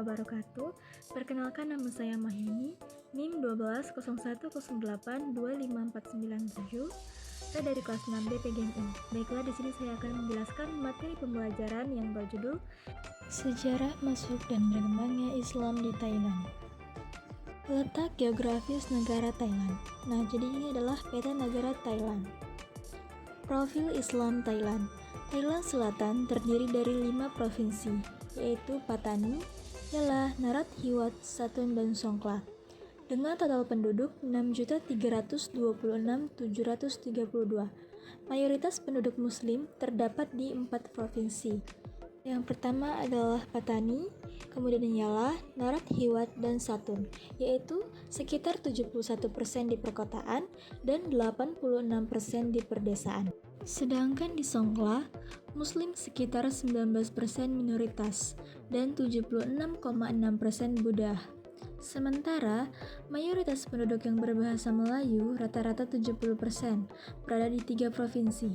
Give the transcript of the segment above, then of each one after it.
wabarakatuh. Perkenalkan, nama saya Mahyuni, NIM 1201082547. Saya dari kelas 6B PGMI. Baiklah, di sini saya akan menjelaskan materi pembelajaran yang berjudul Sejarah Masuk dan Berkembangnya Islam di Thailand. Letak geografis negara Thailand. Nah, jadi ini adalah peta negara Thailand. Profil Islam Thailand. Thailand Selatan terdiri dari 5 provinsi, yaitu Pattani, Yala, Narathiwat, Satun, dan Songkhla. Dengan total penduduk 6.326.732. Mayoritas penduduk muslim terdapat di 4 provinsi. Yang pertama adalah Pattani, kemudian Yala, Narathiwat, dan Satun, yaitu sekitar 71% di perkotaan dan 86% di perdesaan. Sedangkan di Songkhla, Muslim sekitar 19% minoritas dan 76,6% Buddha. Sementara, mayoritas penduduk yang berbahasa Melayu rata-rata 70% berada di 3 provinsi.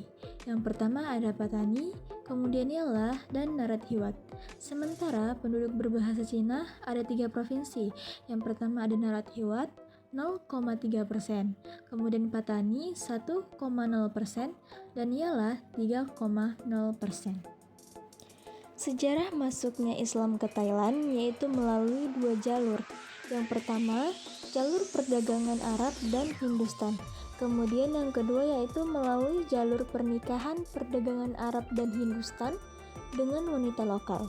Yang pertama ada Pattani, kemudian Yala, dan Narathiwat. Sementara penduduk berbahasa Cina ada 3 provinsi. Yang pertama ada Narathiwat, 0,3%, kemudian Pattani 1,0%, dan Yala 3,0%. Sejarah masuknya Islam ke Thailand yaitu melalui 2 jalur. Yang pertama, jalur perdagangan Arab dan Hindustan. Kemudian yang kedua yaitu melalui jalur pernikahan perdagangan Arab dan Hindustan dengan wanita lokal.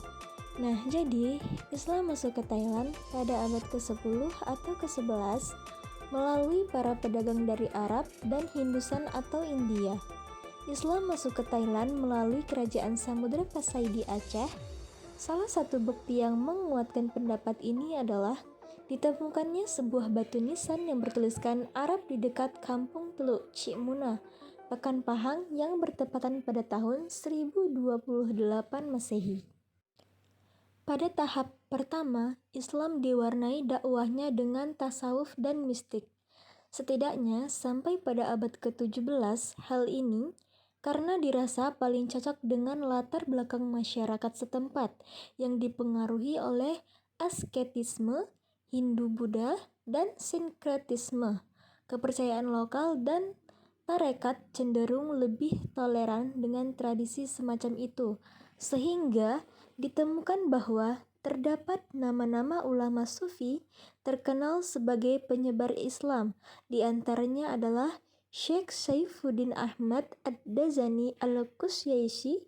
Nah, jadi Islam masuk ke Thailand pada abad ke-10 atau ke-11 melalui para pedagang dari Arab dan Hindustan atau India. Islam masuk ke Thailand melalui kerajaan Samudra Pasai di Aceh. Salah satu bukti yang menguatkan pendapat ini adalah ditemukannya sebuah batu nisan yang bertuliskan Arab di dekat kampung Teluk Cikmuna, Pekan Pahang yang bertepatan pada tahun 1028 Masehi. Pada tahap pertama, Islam diwarnai dakwahnya dengan tasawuf dan mistik. Setidaknya sampai pada abad ke-17, hal ini karena dirasa paling cocok dengan latar belakang masyarakat setempat yang dipengaruhi oleh asketisme, Hindu-Buddha, dan sinkretisme. Kepercayaan lokal dan tarekat cenderung lebih toleran dengan tradisi semacam itu, sehingga ditemukan bahwa terdapat nama-nama ulama sufi terkenal sebagai penyebar Islam. Di antaranya adalah Syekh Saifuddin Ahmad Ad-Dazani Al-Qusyaisi.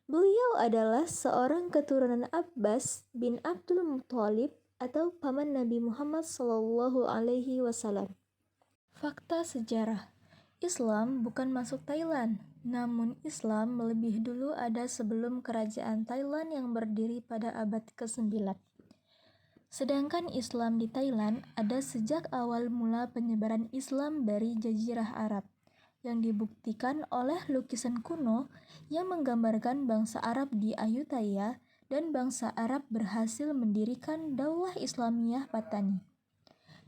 Beliau adalah seorang keturunan Abbas bin Abdul Muthalib atau paman Nabi Muhammad SAW. Fakta sejarah. Islam bukan masuk Thailand, namun Islam lebih dulu ada sebelum kerajaan Thailand yang berdiri pada abad ke-9. Sedangkan Islam di Thailand ada sejak awal mula penyebaran Islam dari Jazirah Arab, yang dibuktikan oleh lukisan kuno yang menggambarkan bangsa Arab di Ayutthaya dan bangsa Arab berhasil mendirikan Daulah Islamiyah Pattani.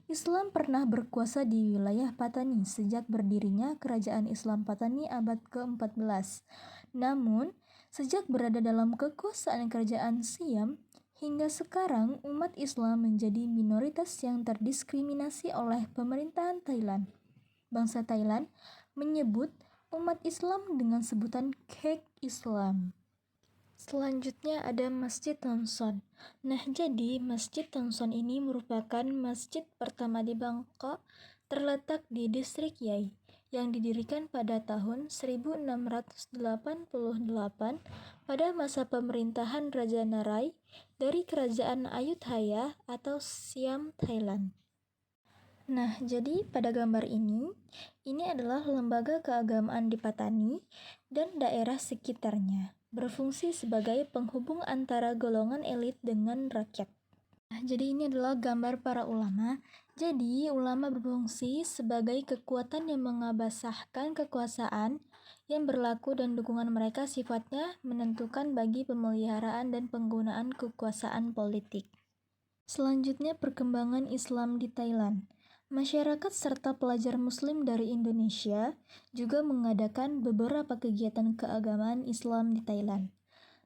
Islam pernah berkuasa di wilayah Pattani sejak berdirinya Kerajaan Islam Pattani abad ke-14. Namun, sejak berada dalam kekuasaan Kerajaan Siam, hingga sekarang umat Islam menjadi minoritas yang terdiskriminasi oleh pemerintahan Thailand. Bangsa Thailand menyebut umat Islam dengan sebutan Kek Islam. Selanjutnya ada Masjid Ton Son. Nah, jadi Masjid Ton Son ini merupakan masjid pertama di Bangkok, terletak di distrik Yai, yang didirikan pada tahun 1688 pada masa pemerintahan Raja Narai dari Kerajaan Ayutthaya atau Siam, Thailand. Nah, jadi pada gambar ini adalah lembaga keagamaan di Pattani dan daerah sekitarnya, berfungsi sebagai penghubung antara golongan elit dengan rakyat. Nah, jadi ini adalah gambar para ulama. Jadi, ulama berfungsi sebagai kekuatan yang mengabasahkan kekuasaan yang berlaku dan dukungan mereka sifatnya menentukan bagi pemeliharaan dan penggunaan kekuasaan politik. Selanjutnya, perkembangan Islam di Thailand. Masyarakat serta pelajar Muslim dari Indonesia juga mengadakan beberapa kegiatan keagamaan Islam di Thailand.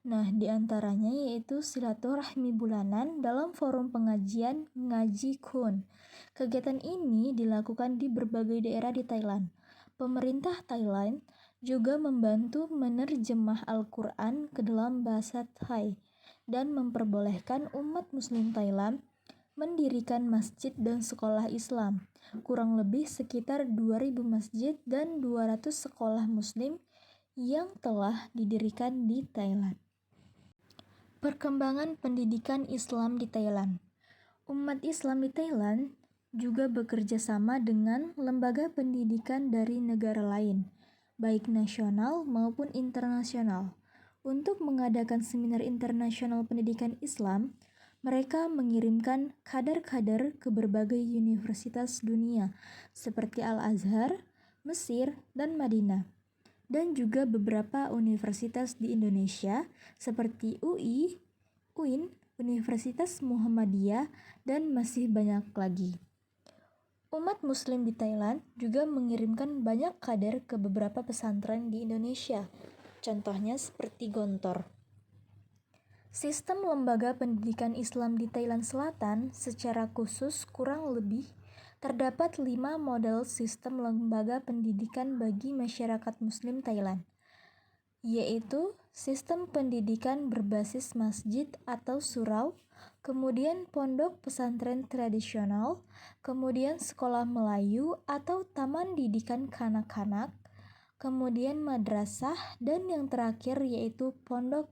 Nah, di antaranya yaitu silaturahmi bulanan dalam forum pengajian Ngaji Kun. Kegiatan ini dilakukan di berbagai daerah di Thailand. Pemerintah Thailand juga membantu menerjemah Al-Quran ke dalam bahasa Thai dan memperbolehkan umat Muslim Thailand mendirikan masjid dan sekolah Islam. Kurang lebih sekitar 2.000 masjid dan 200 sekolah Muslim yang telah didirikan di Thailand. Perkembangan pendidikan Islam di Thailand. Umat Islam di Thailand juga bekerja sama dengan lembaga pendidikan dari negara lain, baik nasional maupun internasional. Untuk mengadakan seminar internasional pendidikan Islam, mereka mengirimkan kader-kader ke berbagai universitas dunia seperti Al-Azhar, Mesir, dan Madinah, dan juga beberapa universitas di Indonesia seperti UI, UIN, Universitas Muhammadiyah, dan masih banyak lagi. Umat Muslim di Thailand juga mengirimkan banyak kader ke beberapa pesantren di Indonesia, contohnya seperti Gontor. Sistem lembaga pendidikan Islam di Thailand Selatan secara khusus kurang lebih terdapat 5 model sistem lembaga pendidikan bagi masyarakat Muslim Thailand, yaitu sistem pendidikan berbasis masjid atau surau, kemudian pondok pesantren tradisional, kemudian sekolah Melayu atau taman didikan kanak-kanak, kemudian madrasah, dan yang terakhir yaitu pondok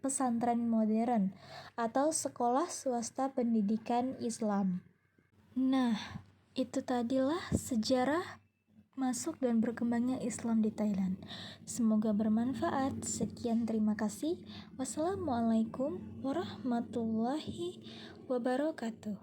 pesantren modern atau sekolah swasta pendidikan Islam. Nah, itu tadilah sejarah masuk dan berkembangnya Islam di Thailand. Semoga bermanfaat. Sekian, terima kasih. Wassalamualaikum warahmatullahi wabarakatuh.